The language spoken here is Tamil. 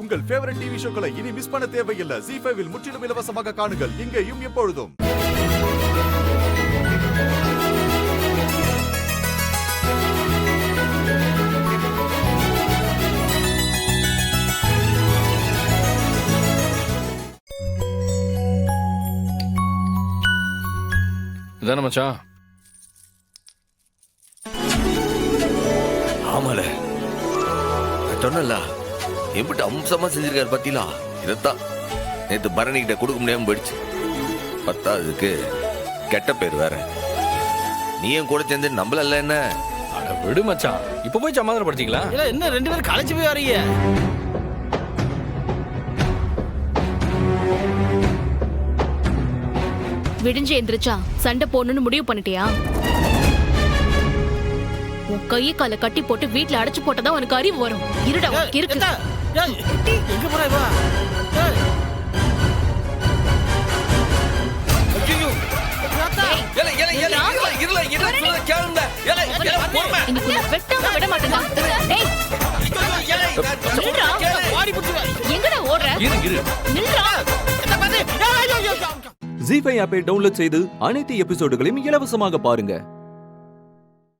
உங்கள் ஃபேவரட் டிவி ஷோக்களை இனி மிஸ் பண்ண தேவையில்லை. ZEE5 இல் முற்றிலும் இலவசமாக காணுங்கள், இங்கேயும் எப்பொழுதும். இதான மச்சான்? ஆமால சொன்னல எப்படி அம்சமா செஞ்சிருக்காரு பத்திலா. இதத்தான் நேத்து பரணி கிட்ட கொடுக்க முடியாம போயிடுச்சு. பத்தாவதுக்கு கெட்ட பேர் வேற. நீ என் கூட சேர்ந்து நம்பல என்ன? அட விடு மச்சான், இப்ப போய் சமாதானப்படுத்திக்கலாம். இல்ல என்ன ரெண்டு பேரும் களைச்சு போய் வரீங்க? விடிஞ்சு எந்திரிச்சா சண்டை போடணும்னு முடிவு பண்ணிட்டியா? உன் கையை காலை கட்டி போட்டு வீட்டுல அடைச்சு போட்டதான் உனக்கு அறிவு வரும். இருடா இருக்கு. எங்க போற இவ? இன்னைக்கு நான் வெட்டாம விட மாட்டேன்டா. டேய் எங்கடா ஓடுற? நில்றா. ZEE5 ஆப்பை டவுன்லோட் செய்து அனைத்து எபிசோடுகளையும் இலவசமாக பாருங்க.